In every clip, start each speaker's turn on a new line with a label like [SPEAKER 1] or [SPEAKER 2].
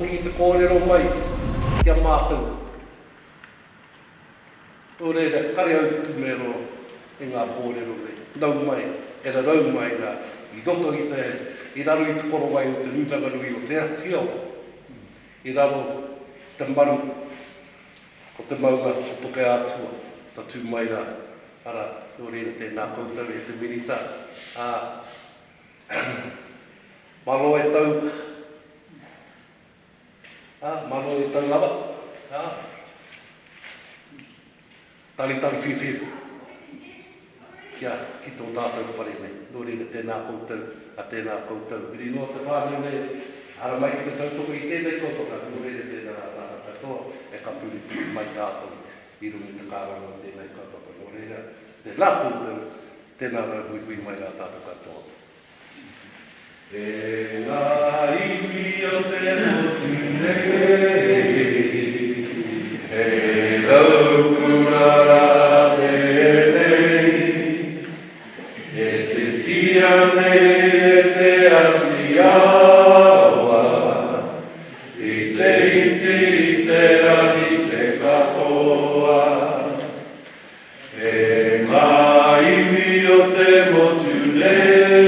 [SPEAKER 1] I te kōrero mai, kia mātou. O reira, kare au tuku me roa, e ngā kōrero rei. Nau mai, e rau mai rā, i roto i te, i raro i te korowai o te nūtangarui o te atio. I raro te maru, o te maunga, o toke atua, ta tū mai rā. Ara, o reira tēnā koutou e te minita. Malo e tau, malo e tau lava. Tali whiwhi. Kia, ki tō tātou whare nei. Nō reira tēnā koutou, a tēnā koutou. Iri noa te whānau nei, ara mai ki te tautoko i tēnei koutoka. Nō reira tēnā tātou katoa, e ka puri mai tātou. I rungi te kāranga o tēnei koutoka. Nō reira, tēnā koutou, tēnā rau hui mai rā tātou katoa. E ngā iwi o te motu nei, e rau kurara tēnei, e te tia nei e te ati awa, i te iti i te rahi te katoa. E ngā iwi o te motu nei,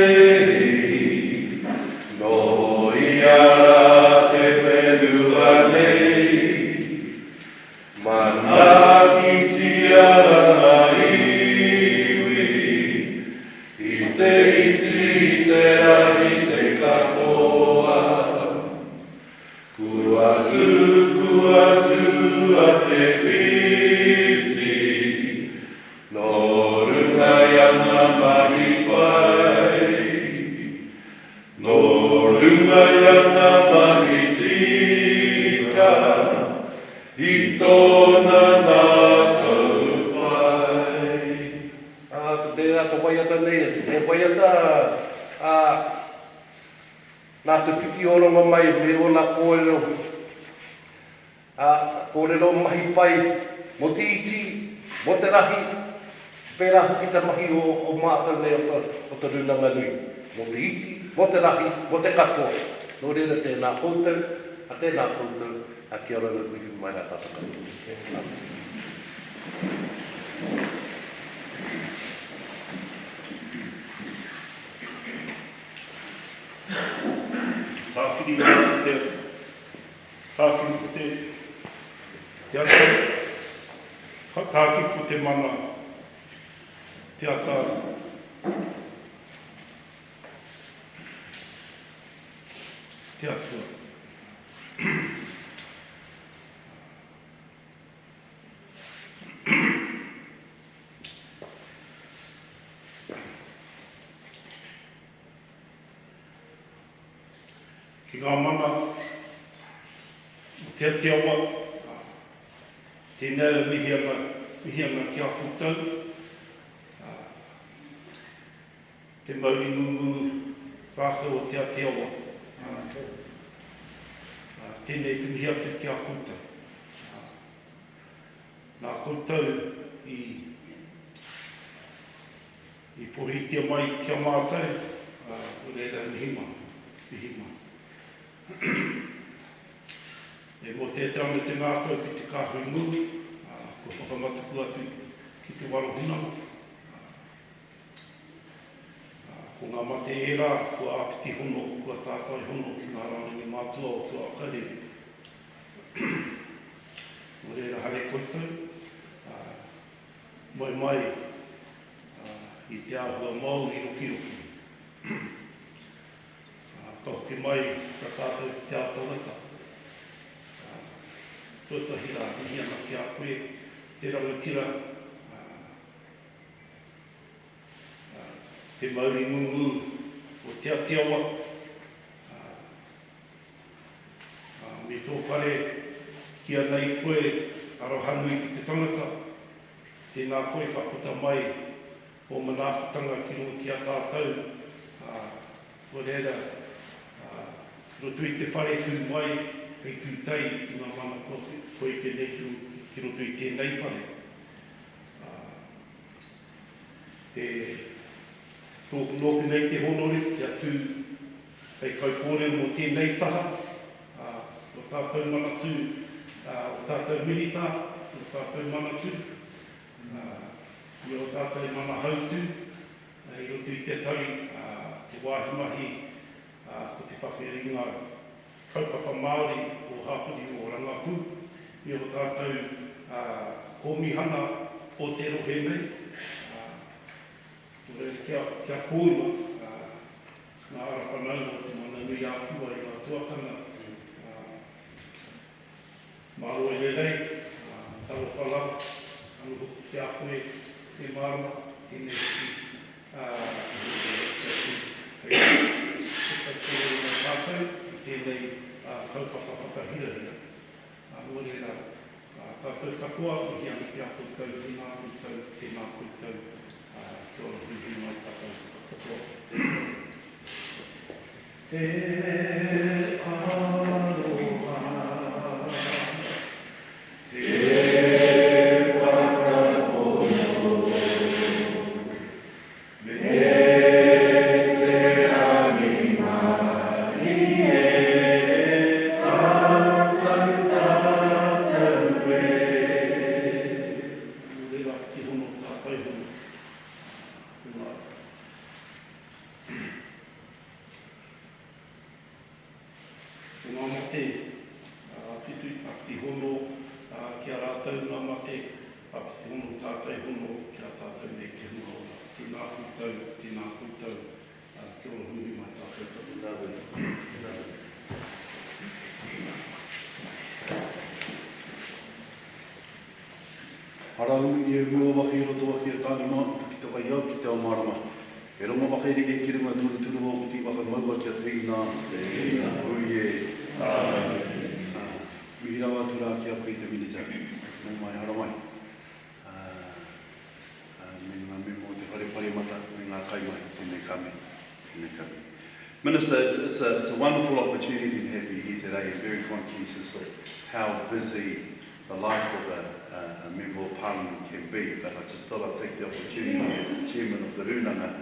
[SPEAKER 1] nā te whiwhi oronga mai me o nā kōrero. Kōrero mahi pai, mo te iti, mo te rahi, pēra hoki te mahi o mātou nei o te runanga nui. Mo te iti, mo te rahi, mo te katoa. Nō reira tēnā koutou, a tēnā koutou, a kia ora whiwhi mai rā tātou katoa.
[SPEAKER 2] Tākiri ko te ata, tākiri ko te mana, te ata, te atua. Ki ngā mana, te awa, tēnei mihianga ki a koutou, te mauri ngungu rākau o te awa, tēnei te mihianga ki a koutou. Nā koutou i poritia mai ki a mātou, o reira mihima. E mo te tanga te ngākau ki te kāhui ngu, ko whakamatuku atu ki te warohuna. Ko ngā mate era, ko āpiti hono, ko tātai hono ki ngā rangi mātua o tua akare. Mo reira hare koutou, mai i te āhua mau i roki. Toki mai, ka tātou te ātawata. Tuatahi rā, mihianga ki a koe, te rangatira, te mauri ngungu o te atiawa. Me tō whare kia nei koe, arohanui ki te tangata. Tēnā koe ka puta mai o manaakitanga ki runga ki a tātou. Ko reira, roto i te whare tū mai, hei tū tei ki ngā mana koe ke nehu ki roto i tēnei whare. Tōku nōku nei te honore, kia tū hei kaupōreo mo tēnei taha, o tātou manatu, o tātou milita, o tātou manatu, i o tātou mana hautu, i roto i te tari, te wāhi mahi, ko te whakeringa kaupapa Māori o Hapuri o Rangapu, i o tātou komihana o te rohe nei, kia kōua, nā ara whanau o te mana nui ātua i ngā tuakana. Māro e lelei, tau whala, anu hoki te akoe, te marama, tēnei ki, tēnei kaupapa whakahirahira. Nō reira, tātou katoa, i anu te ako tau, tēnā koutou, tēnā koutou, kia ora hui mai tātou katoa. Te aroha, te whakapono, me te ani mai e tātou we. Rera ki hono tātou hono. Ngā mate, pitu ati hono ki a rātou ngā mate, ati hono tātou hono ki a tātou nei ki hono ora. Tēnā koutou, tēnā koutou, ki ora hui mai tātou tātou.
[SPEAKER 1] Harau i e mua waki rotoa ki a tāni mā, ki te wai au ki te amarama. E rongo waki rike ki runga turu turu o ki waka maua ki a tēnā, ui e Mihira watu rā ki a koe te minita. Nō mai, hara mai. Me ngā memo te wharepare mata, me ngā kai mai, tēnei kame. Minister, it's a wonderful opportunity to have you here today. I'm very conscious of how busy the life of a member of Parliament can be, but I just thought I'd take the opportunity as the Chairman of the Runanga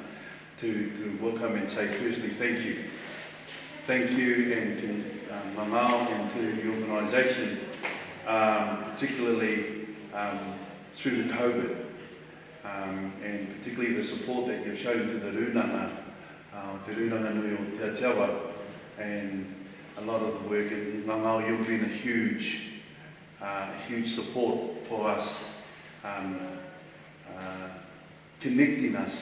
[SPEAKER 1] to welcome and say firstly thank you. Thank you and to Mamau and to the organisation, particularly through the COVID, and particularly the support that you've shown to the Runanga, Te Runanga Nui o Te Ateawa, and a lot of the work. And Mamau, you've been a huge support for us, connecting us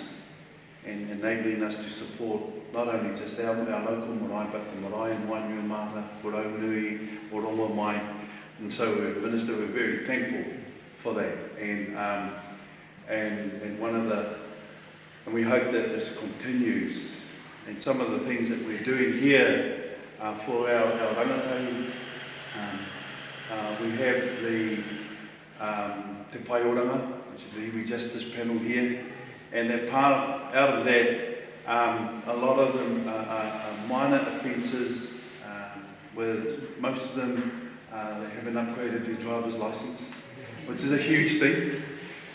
[SPEAKER 1] and enabling us to support not only just our local marae, but the marae and Wainua Māna, Porau Nui, Orongo Mai. And so, Minister, we're very thankful for that. And one of the, and we hope that this continues. And some of the things that we're doing here for our rangatahi, we have the Te Pai Oranga, which is the iwi justice panel here, and that part out of that, a lot of them are minor offences, with most of them they haven't upgraded their driver's licence, which is a huge thing.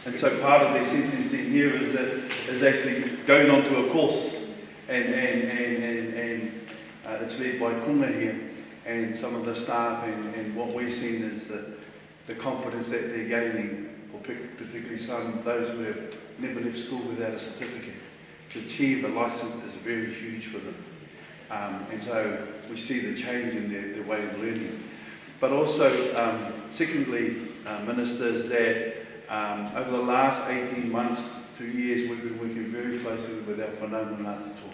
[SPEAKER 1] And so part of their sentencing here is actually going onto a course, and it's led by Kunga here, and some of the staff, and what we're seeing is the confidence that they're gaining, or particularly those who have never left school without a certificate. To achieve a licence is very huge for them. And so we see the change in their way of learning. But also, secondly, ministers, that over the last 18 months, 2 years, we've been working very closely with our whanau Ngāti Tō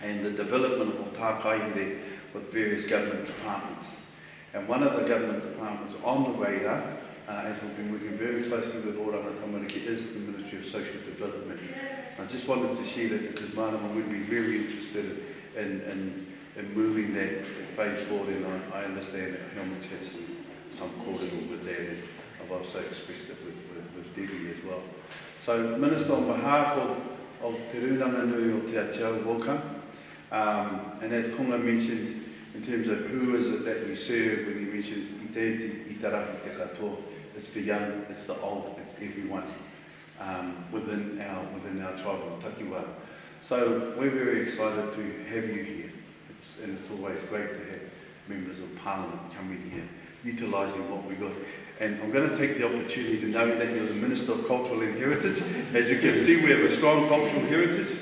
[SPEAKER 1] and the development of tākaihere with various government departments. And one of the government departments on the radar, as we've been working very closely with Oranga Tamariki, is the Ministry of Social Development. I just wanted to share that because Marama would be very interested in moving that phase forward, and I understand that Helmut's had some corridor with that, and I've also expressed it with Debbie as well. So, Minister, on behalf of Te Runanga Nui o Te Ateawa, welcome. And as Konga mentioned, in terms of who is it that we serve, when he mentions I te itarahi te katoa, it's the young, it's the old, it's everyone within our tribal takiwa. So we're very excited to have you here, and it's always great to members of Parliament coming here, utilising what we got. And I'm going to take the opportunity to know that you're the Minister of Cultural and Heritage. As you can see, we have a strong cultural heritage.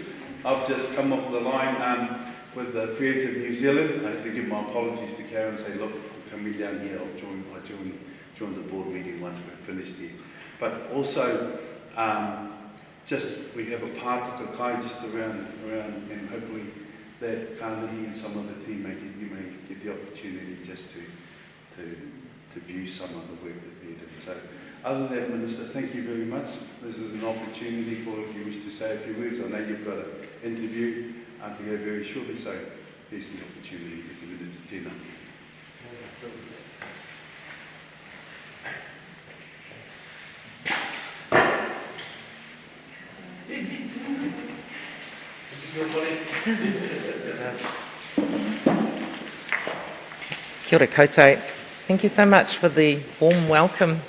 [SPEAKER 1] I've just come off the line with Creative New Zealand. I had to give my apologies to Karen and say, look, I'm coming down here. I joined the board meeting once we're finished here. But also, we have a Pātaka Kai just around, and hopefully that Kānahi and some of the team you may get the opportunity just to view some of the work that they're doing. So, other than that, Minister, thank you very much. This is an opportunity for if you wish to say a few words. I know you've got an interview to go very shortly, so there's the opportunity to get a minute to tēnā.
[SPEAKER 3] Kia ora koutou. Thank you so much for the warm welcome.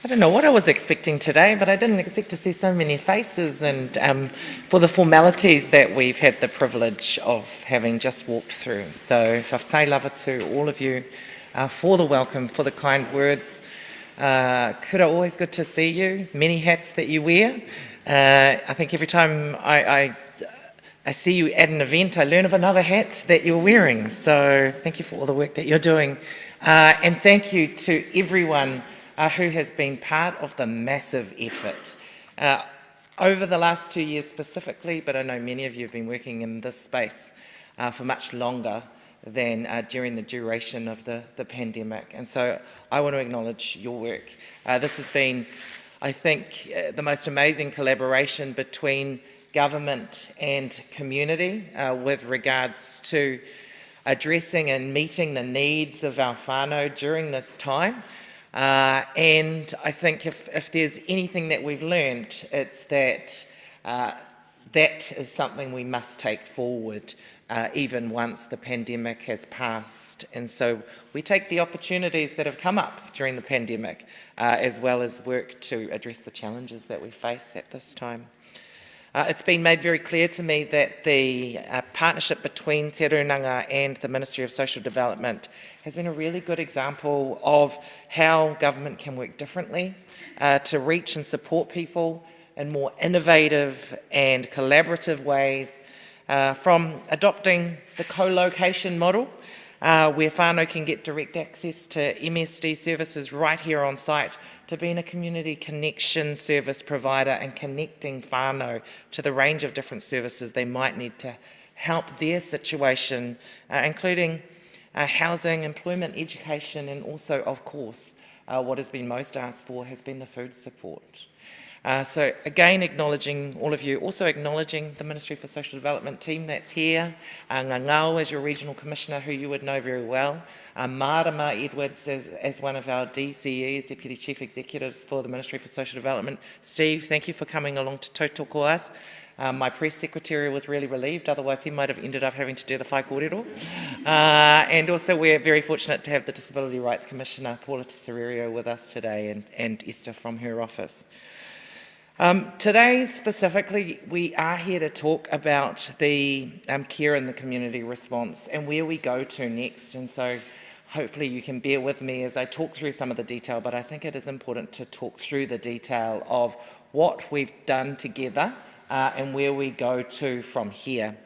[SPEAKER 3] I don't know what I was expecting today, but I didn't expect to see so many faces, and for the formalities that we've had the privilege of having just walked through. So, whawhai lava to all of you for the welcome, for the kind words. Kura, always good to see you. Many hats that you wear. I think every time I see you at an event, I learn of another hat that you're wearing. So thank you for all the work that you're doing. And thank you to everyone who has been part of the massive effort. Over the last 2 years specifically, but I know many of you have been working in this space for much longer than during the duration of the pandemic. And so I want to acknowledge your work. This has been, I think, the most amazing collaboration between government and community with regards to addressing and meeting the needs of our whānau during this time. And I think if there's anything that we've learned, it's that that is something we must take forward even once the pandemic has passed. And so we take the opportunities that have come up during the pandemic as well as work to address the challenges that we face at this time. It's been made very clear to me that the partnership between Te Rūnanga and the Ministry of Social Development has been a really good example of how government can work differently to reach and support people in more innovative and collaborative ways, from adopting the co-location model, where whānau can get direct access to MSD services right here on site, to being a community connection service provider and connecting whānau to the range of different services they might need to help their situation, including housing, employment, education, and also, of course, what has been most asked for has been the food support. So again, acknowledging all of you, also acknowledging the Ministry for Social Development team that's here, Ngangao as your Regional Commissioner, who you would know very well, Marama Edwards as one of our DCEs, Deputy Chief Executives for the Ministry for Social Development. Steve, thank you for coming along to tautoko us. My press secretary was really relieved, otherwise he might have ended up having to do the whai kōrero. And also we're very fortunate to have the Disability Rights Commissioner, Paula Tesorerio, with us today, and Esther from her office. Today, specifically, we are here to talk about the care in the community response and where we go to next. And so hopefully you can bear with me as I talk through some of the detail, but I think it is important to talk through the detail of what we've done together and where we go to from here.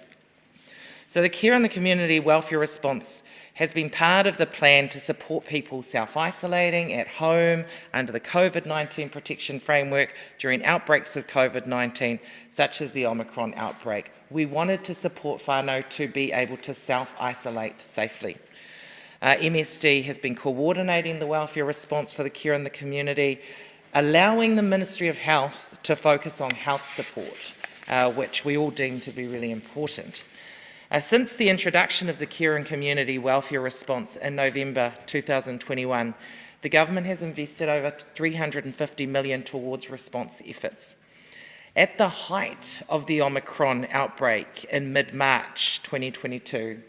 [SPEAKER 3] So the care in the community welfare response has been part of the plan to support people self-isolating at home under the Covid-19 protection framework during outbreaks of Covid-19, such as the Omicron outbreak. We wanted to support whānau to be able to self-isolate safely. MSD has been coordinating the welfare response for the care in the community, allowing the Ministry of Health to focus on health support, which we all deem to be really important. Since the introduction of the care and community welfare response in November 2021, the government has invested over $350 million towards response efforts. At the height of the Omicron outbreak in mid-March 2022,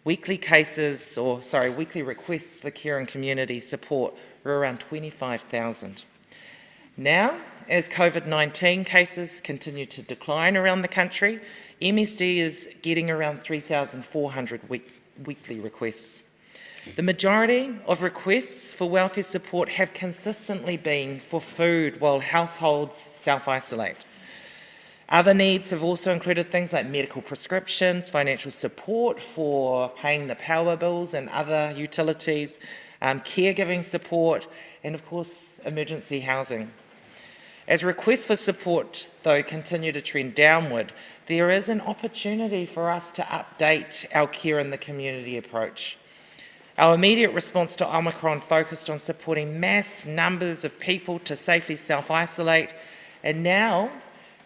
[SPEAKER 3] weekly requests for care and community support were around 25,000. Now, as COVID-19 cases continue to decline around the country, MSD is getting around 3,400 weekly requests. The majority of requests for welfare support have consistently been for food while households self-isolate. Other needs have also included things like medical prescriptions, financial support for paying the power bills and other utilities, caregiving support, and of course, emergency housing. As requests for support, though, continue to trend downward, there is an opportunity for us to update our care in the community approach. Our immediate response to Omicron focused on supporting mass numbers of people to safely self-isolate, and now,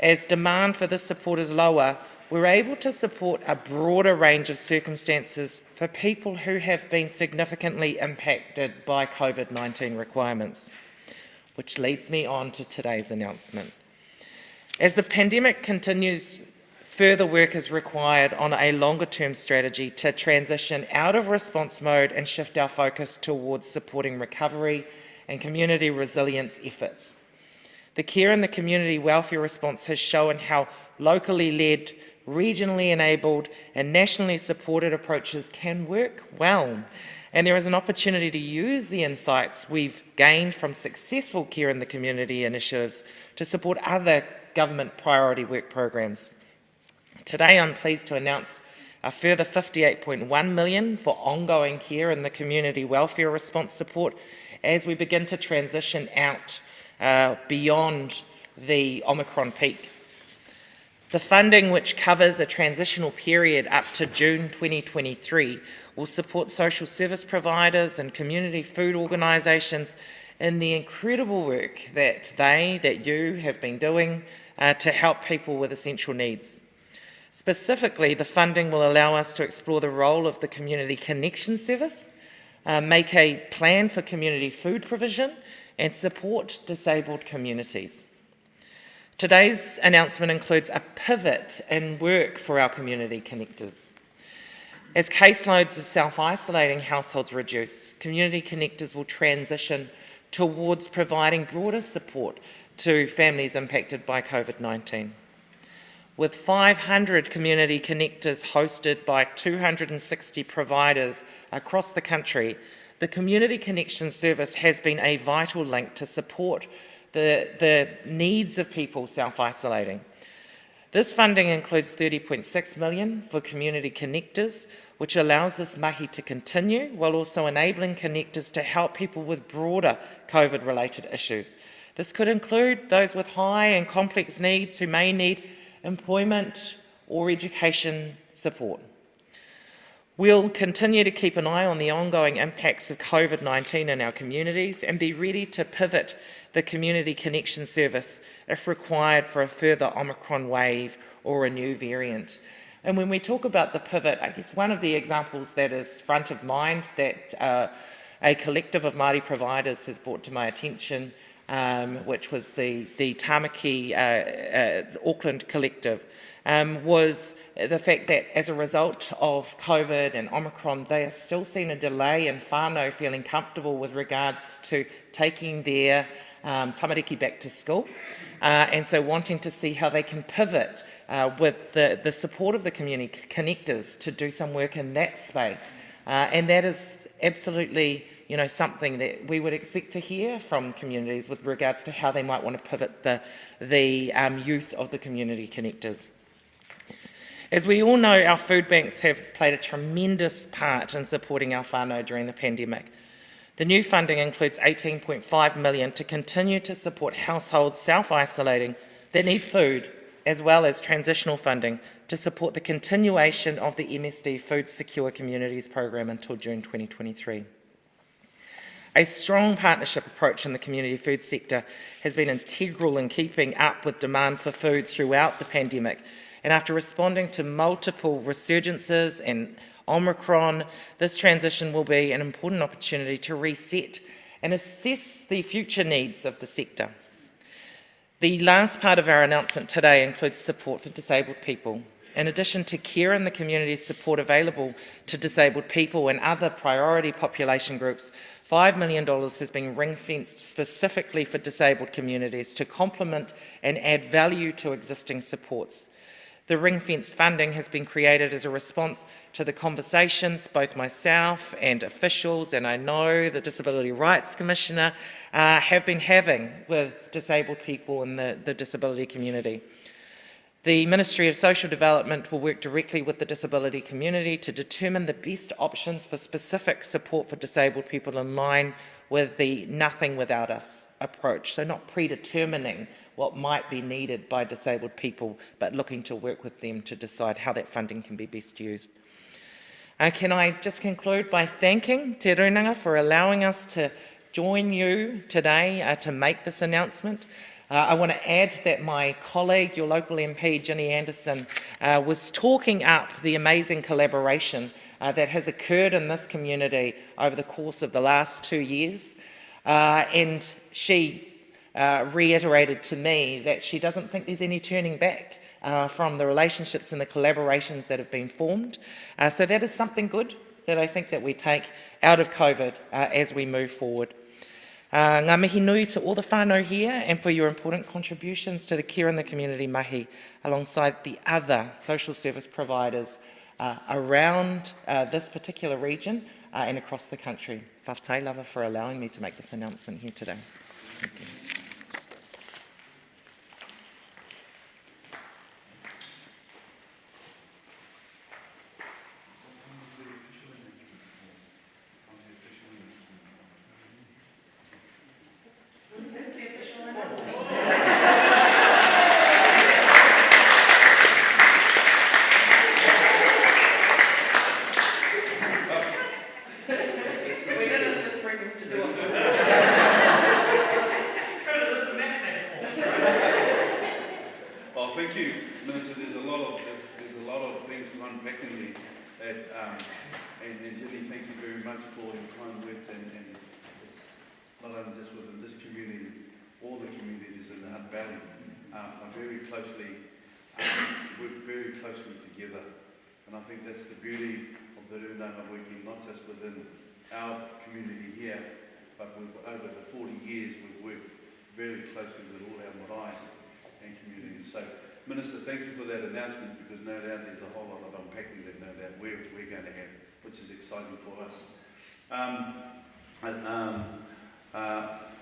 [SPEAKER 3] as demand for this support is lower, we're able to support a broader range of circumstances for people who have been significantly impacted by Covid-19 requirements. Which leads me on to today's announcement. As the pandemic continues, further work is required on a longer-term strategy to transition out of response mode and shift our focus towards supporting recovery and community resilience efforts. The care and the community welfare response has shown how locally led, regionally enabled and nationally supported approaches can work well. And there is an opportunity to use the insights we've gained from successful care in the community initiatives to support other government priority work programs. Today I'm pleased to announce a further $58.1 million for ongoing care in the community welfare response support as we begin to transition out beyond the Omicron peak. The funding, which covers a transitional period up to June 2023, will support social service providers and community food organisations in the incredible work that you have been doing to help people with essential needs. Specifically, the funding will allow us to explore the role of the Community Connection Service, make a plan for community food provision, and support disabled communities. Today's announcement includes a pivot in work for our community connectors. As caseloads of self-isolating households reduce, community connectors will transition towards providing broader support to families impacted by Covid-19. With 500 community connectors hosted by 260 providers across the country, the Community Connection Service has been a vital link to support the needs of people self-isolating. This funding includes $30.6 million for community connectors, which allows this mahi to continue while also enabling connectors to help people with broader COVID-related issues. This could include those with high and complex needs who may need employment or education support. We'll continue to keep an eye on the ongoing impacts of COVID-19 in our communities and be ready to pivot the Community Connection Service if required for a further Omicron wave or a new variant. And when we talk about the pivot, I guess one of the examples that is front of mind that a collective of Māori providers has brought to my attention, which was the Tamaki Auckland collective, was the fact that as a result of COVID and Omicron, they are still seeing a delay in whānau feeling comfortable with regards to taking their tamariki back to school, and so wanting to see how they can pivot with the support of the community connectors to do some work in that space. And that is absolutely something that we would expect to hear from communities with regards to how they might want to pivot the use of the community connectors. As we all know, our food banks have played a tremendous part in supporting our whānau during the pandemic. The new funding includes $18.5 million to continue to support households self-isolating that need food, as well as transitional funding to support the continuation of the MSD Food Secure Communities program until June 2023. A strong partnership approach in the community food sector has been integral in keeping up with demand for food throughout the pandemic. And after responding to multiple resurgences and Omicron, this transition will be an important opportunity to reset and assess the future needs of the sector. The last part of our announcement today includes support for disabled people. In addition to care in the community support available to disabled people and other priority population groups, $5 million has been ring-fenced specifically for disabled communities to complement and add value to existing supports. The ring-fenced funding has been created as a response to the conversations both myself and officials, and I know the Disability Rights Commissioner, have been having with disabled people in the disability community. The Ministry of Social Development will work directly with the disability community to determine the best options for specific support for disabled people in line with the nothing without us approach. So not predetermining what might be needed by disabled people, but looking to work with them to decide how that funding can be best used. Can I just conclude by thanking Te Runanga for allowing us to join you today to make this announcement. I want to add that my colleague, your local MP, Ginny Anderson, was talking up the amazing collaboration that has occurred in this community over the course of the last 2 years. And she reiterated to me that she doesn't think there's any turning back from the relationships and the collaborations that have been formed. So that is something good that I think that we take out of COVID as we move forward. Ngā mihi nui to all the whānau here and for your important contributions to the care in the community mahi alongside the other social service providers around this particular region and across the country. Whaftai lava for allowing me to make this announcement here today. Thank you.
[SPEAKER 1] And I think that's the beauty of the Runanga working, not just within our community here, but over the 40 years we've worked very closely with all our marae and communities. So, Minister, thank you for that announcement, because no doubt there's a whole lot of unpacking that no doubt we're going to have, which is exciting for us.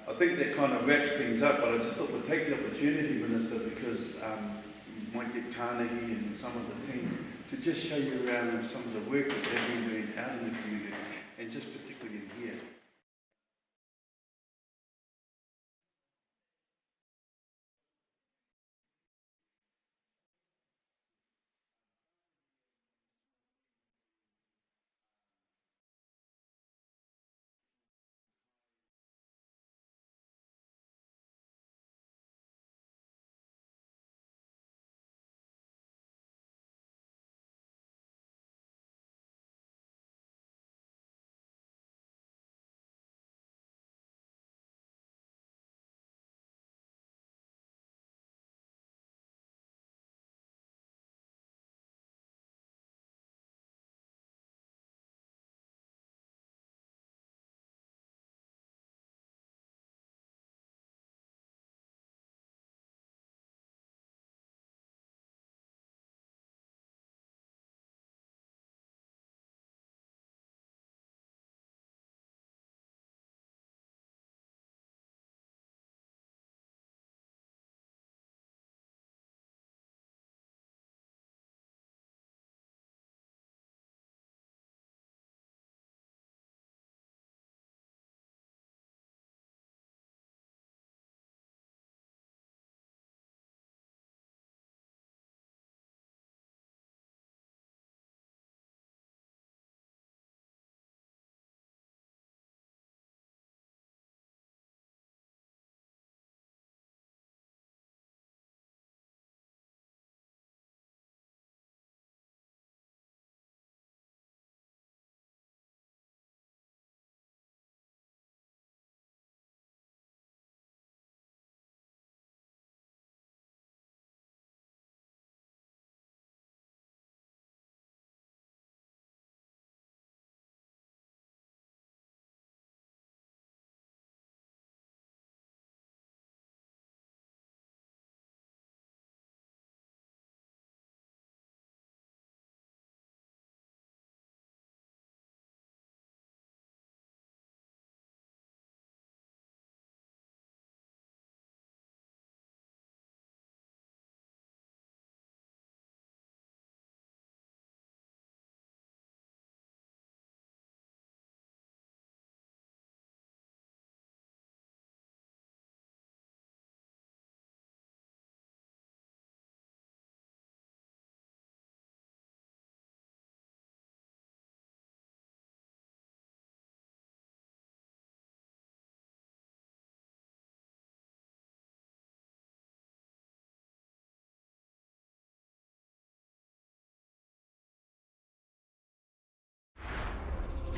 [SPEAKER 1] I think that kind of wraps things up, but I just thought we'd take the opportunity, Minister, because you might get Carnegie and some of the team to just show you around some of the work that they've been doing out in the community, and just particularly in here.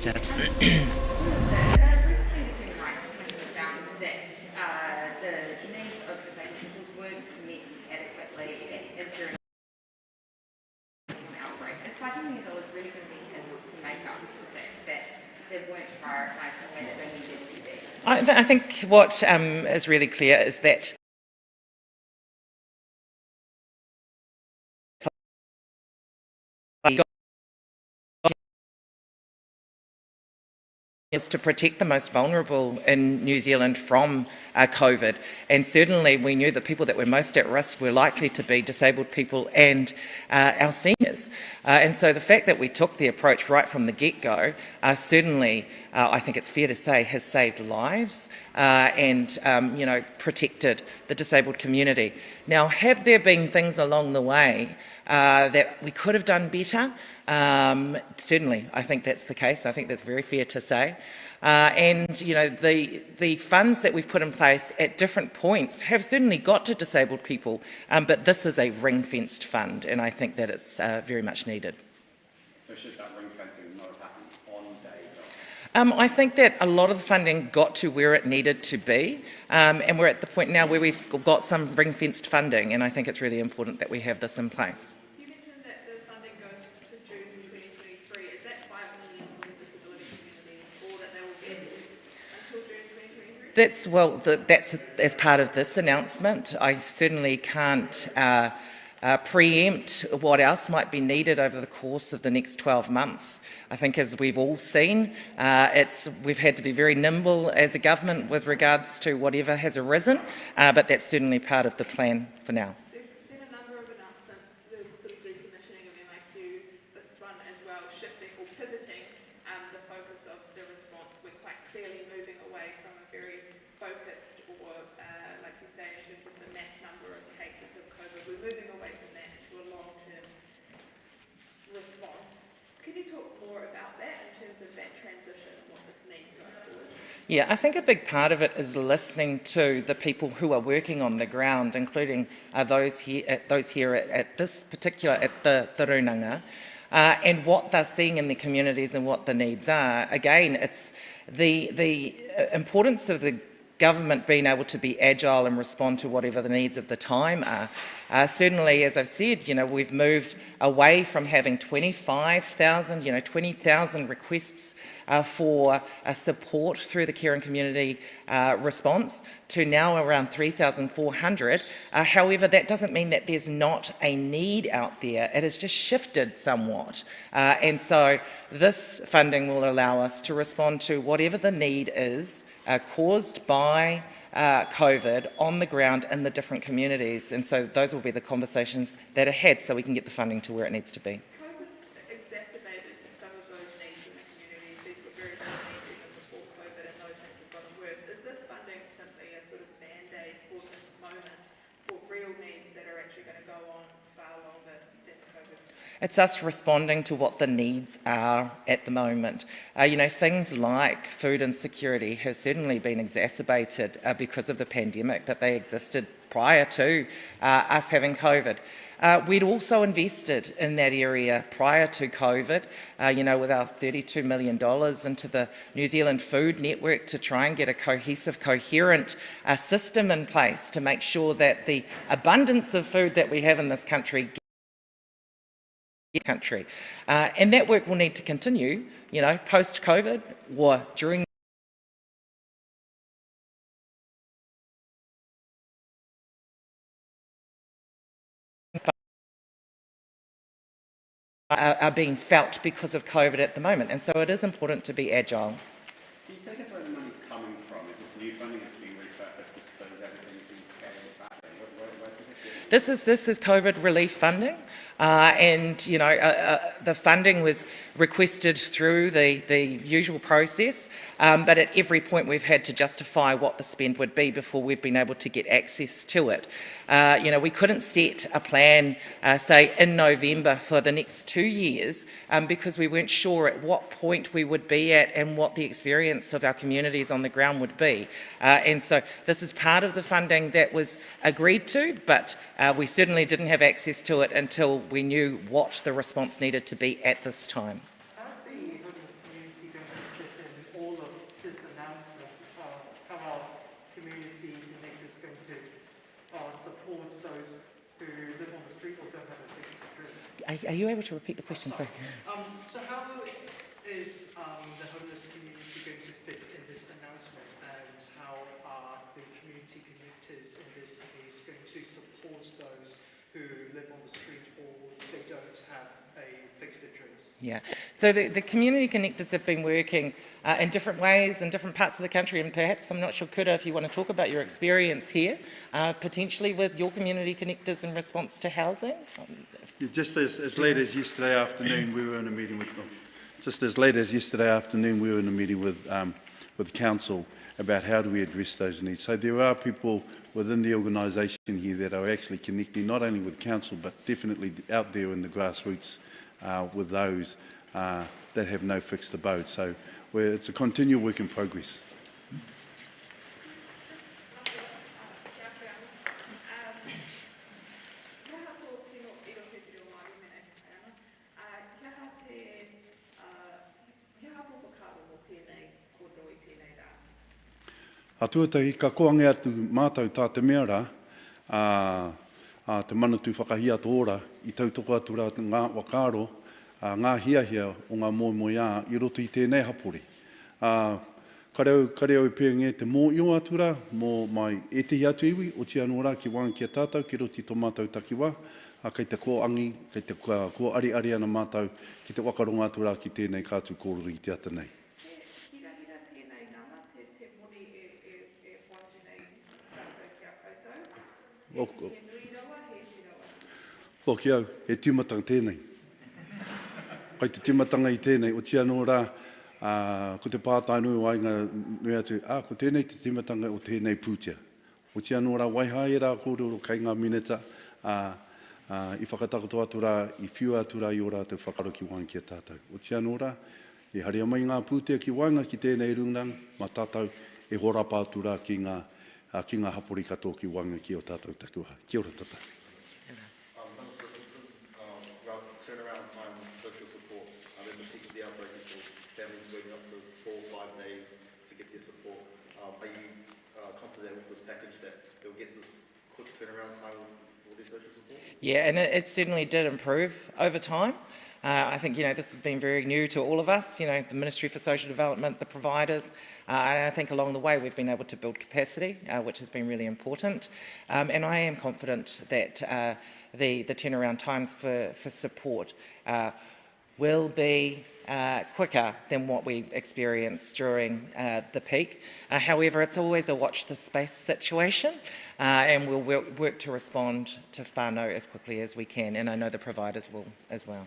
[SPEAKER 3] So. I think what is really clear is that is to protect the most vulnerable in New Zealand from COVID. And certainly we knew the people that were most at risk were likely to be disabled people and our seniors. And so the fact that we took the approach right from the get-go certainly, I think it's fair to say, has saved lives and protected the disabled community. Now, have there been things along the way that we could have done better? Certainly, I think that's the case. I think that's very fair to say. The funds that we've put in place at different points have certainly got to disabled people, but this is a ring-fenced fund, and I think that it's very much needed.
[SPEAKER 4] So should that ring-fencing not have happened on day one?
[SPEAKER 3] I think that a lot of the funding got to where it needed to be, and we're at the point now where we've got some ring-fenced funding, and I think it's really important that we have this in place. That's as part of this announcement. I certainly can't preempt what else might be needed over the course of the next 12 months. I think, as we've all seen, we've had to be very nimble as a government with regards to whatever has arisen, but that's certainly part of the plan for now.
[SPEAKER 5] There's been a number of announcements, the sort of decommissioning of MIQ, this one as well, shifting or pivoting the focus of the response. We're quite clearly moving away from a very focused or, like you say, in terms of the mass number of cases of COVID, we're moving away from that to a long-term response. Can you talk more about that in terms of that transition and what this means going forward?
[SPEAKER 3] Yeah, I think a big part of it is listening to the people who are working on the ground, including those here at this particular, at the Runanga, and what they're seeing in the communities and what the needs are. Again, it's the importance of the government being able to be agile and respond to whatever the needs of the time are. Certainly, as I've said, we've moved away from having 20,000 requests for support through the care and community response to now around 3,400. However, that doesn't mean that there's not a need out there. It has just shifted somewhat. And so this funding will allow us to respond to whatever the need is caused by COVID on the ground in the different communities. And so those will be the conversations that are had so we can get the funding to where it needs to be.
[SPEAKER 5] COVID exacerbated some of those needs in the communities. These were very big needs even before COVID, and those things have gotten worse. Is this funding simply a sort of band-aid for this moment for real needs that are actually going to go on far longer than COVID?
[SPEAKER 3] It's us responding to what the needs are at the moment. Things like food insecurity have certainly been exacerbated because of the pandemic, but they existed prior to us having COVID. We'd also invested in that area prior to COVID, with our $32 million into the New Zealand Food Network to try and get a cohesive, coherent system in place to make sure that the abundance of food that we have in this country and that work will need to continue, post-COVID or during are being felt because of COVID at the moment, and so it is important to be agile.
[SPEAKER 4] Can you take us where the money's coming from? Is this new funding that's being repurposed because everything's been scaled back? Where's
[SPEAKER 3] This is COVID relief funding, the funding was requested through the usual process, but at every point we've had to justify what the spend would be before we've been able to get access to it. We couldn't set a plan, say, in November for the next 2 years because we weren't sure at what point we would be at and what the experience of our communities on the ground would be. And so this is part of the funding that was agreed to, but we certainly didn't have access to it until we knew what the response needed to be at this time.
[SPEAKER 5] How's the Indigenous community going to
[SPEAKER 3] Are you able to repeat the question? Sorry.
[SPEAKER 6] So how is the homeless community going to fit in this announcement, and how are the community connectors in this case going to support those who live on the street or they don't have a fixed address?
[SPEAKER 3] Yeah, so the community connectors have been working in different ways in different parts of the country, and perhaps, I'm not sure, Kura, if you want to talk about your experience here, potentially with your community connectors in response to housing?
[SPEAKER 7] Yeah, just as late as yesterday afternoon, we were in a meeting with council about how do we address those needs. So there are people within the organisation here that are actually connecting not only with council but definitely out there in the grassroots with those that have no fixed abode. So it's a continual work in progress. A tuatahi ka koange atu mātou tā te mea rā, te manatu whakahia tō ora, I tautoko atu rā ngā wakaro, ngā hiahia o ngā moemoe I roto I tēnei hapori. Kareo pēnge te mō io atu rā, mō mai e tehi atu iwi, o tia anō rā ki wānga ki a tātou, ki roti tō mātou takiwā, kei te ko angi, kei te ko ari ana mātou, ki te wakaronga atu rā ki tēnei kātu kōruri I te ata nei. O ki au, e timatanga tēnei. Kai te timatanga I tēnei, o tia anō rā, ko te pātainu o ainga nui atu, ko tēnei te timatanga o tēnei pūtia. O tia anō rā, waihae rā kōrero kai ngā mineta, I whakatakoto atu rā, I whiua atu rā I o rā te whakaro ki wānga ki a tātou. O tia anō rā, e haria mai ngā pūtea ki wānga ki tēnei rungang, ma tātou e horapa atu rā ki ngā hapori katoa ki wānga ki o tātou takiwā. Kia ora tata.
[SPEAKER 8] Turnaround time social support. In the peak of the outbreak, we saw families waiting up to 4 or 5 days to get their support. Are you confident with this package that they'll get this quick turnaround time for their social support? Yeah,
[SPEAKER 3] and it certainly did improve over time. I think, this has been very new to all of us, the Ministry for Social Development, the providers, and I think along the way we've been able to build capacity, which has been really important. And I am confident that the turnaround times for support will be quicker than what we experienced during the peak. However, it's always a watch the space situation, and we'll work to respond to whānau as quickly as we can, and I know the providers will as well.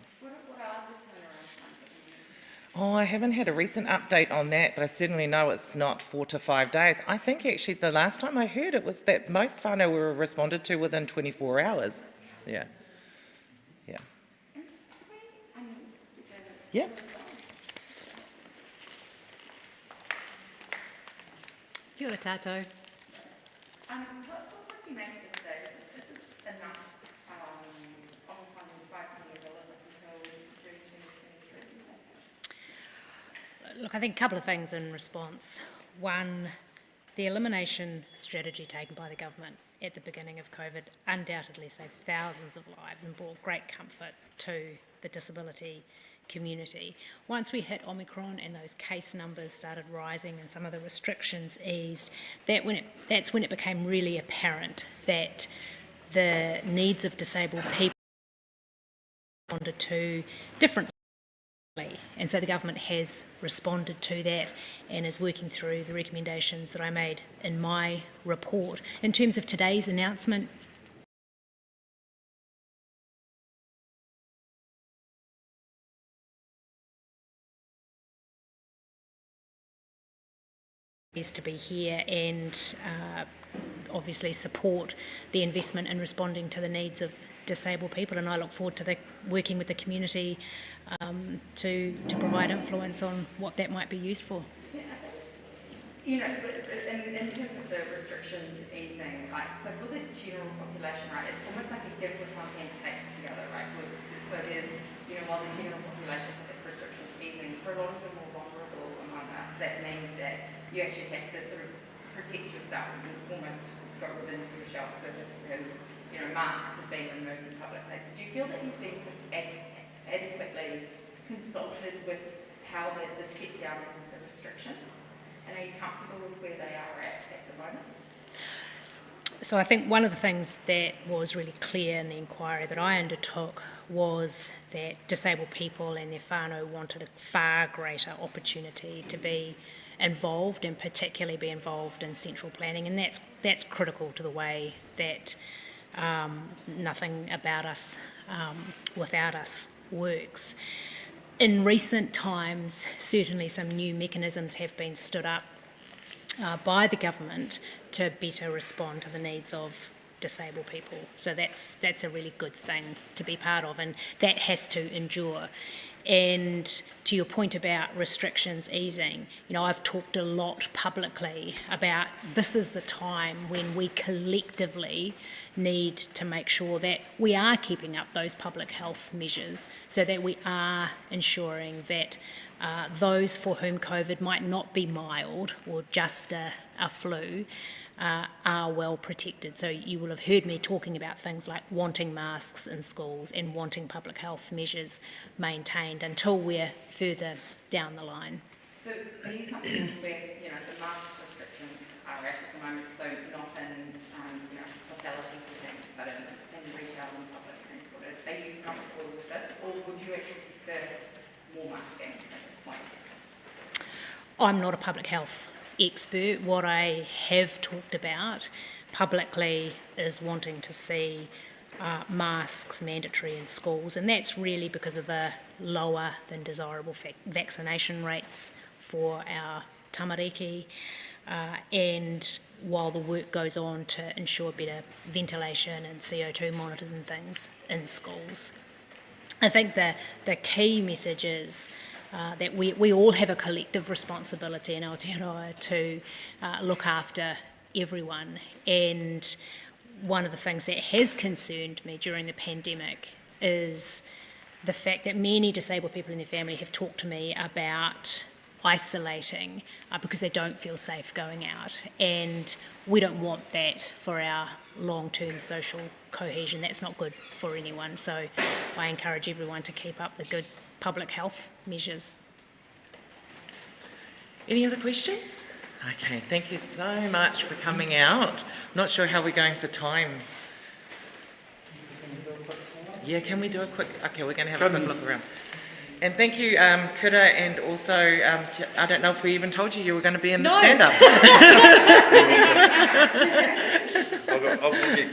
[SPEAKER 3] Oh, I haven't had a recent update on that, but I certainly know it's not 4 to 5 days. I think actually the last time I heard it was that most whānau were responded to within 24 hours. Yeah. Yeah. Yeah.
[SPEAKER 9] Kia ora tātou.
[SPEAKER 10] What do you make of this today? This is enough Omicron $5 million up until June 2023?
[SPEAKER 9] Look, I think a couple of things in response. One, the elimination strategy taken by the government at the beginning of COVID undoubtedly saved thousands of lives and brought great comfort to the disability community. Once we hit Omicron and those case numbers started rising and some of the restrictions eased, that's when it became really apparent that the needs of disabled people responded to differently. And so the government has responded to that and is working through the recommendations that I made in my report. In terms of today's announcement, is to be here and obviously support the investment in responding to the needs of disabled people, and I look forward to working with the community to provide influence on what that might be used for.
[SPEAKER 10] In terms of the restrictions easing, so for the general population, right, it's almost like a give with one hand, take together, right? So there's, while the general population restrictions easing, for a lot of the more vulnerable among us, that means that you actually have to sort of protect yourself and almost go into your shelf because masks have been removed in public places. Do you feel that you've been sort of adequately consulted with how the step down in the restrictions? And are you comfortable with where they are at the moment?
[SPEAKER 9] So I think one of the things that was really clear in the inquiry that I undertook was that disabled people and their whānau wanted a far greater opportunity to be involved, and particularly be involved in central planning, and that's critical to the way that nothing about us without us works. In recent times, certainly some new mechanisms have been stood up by the government to better respond to the needs of disabled people. So that's a really good thing to be part of, and that has to endure. And to your point about restrictions easing, I've talked a lot publicly about this is the time when we collectively need to make sure that we are keeping up those public health measures, so that we are ensuring that those for whom COVID might not be mild or just a flu are well protected. So you will have heard me talking about things like wanting masks in schools and wanting public health measures maintained until we're further down the line.
[SPEAKER 10] So are you comfortable where the mask restrictions are at the moment? So not in hospitality settings, but in retail and public transport. Are you comfortable with this, or would you actually prefer more masking at this point?
[SPEAKER 9] I'm not a public health expert. What I have talked about publicly is wanting to see masks mandatory in schools, and that's really because of the lower than desirable vaccination rates for our tamariki, and while the work goes on to ensure better ventilation and CO2 monitors and things in schools. I think the key message is that we all have a collective responsibility in Aotearoa to look after everyone. And one of the things that has concerned me during the pandemic is the fact that many disabled people in their family have talked to me about isolating because they don't feel safe going out. And we don't want that for our long-term social cohesion. That's not good for anyone. So I encourage everyone to keep up the good public health measures.
[SPEAKER 3] Any other questions? Okay, thank you so much for coming out. Not sure how we're going for time. Yeah, can we do a quick... Okay, we're going to have a quick look around. And thank you, Kura, and also, I don't know if we even told you were going to be in the stand-up.
[SPEAKER 11] I'll go get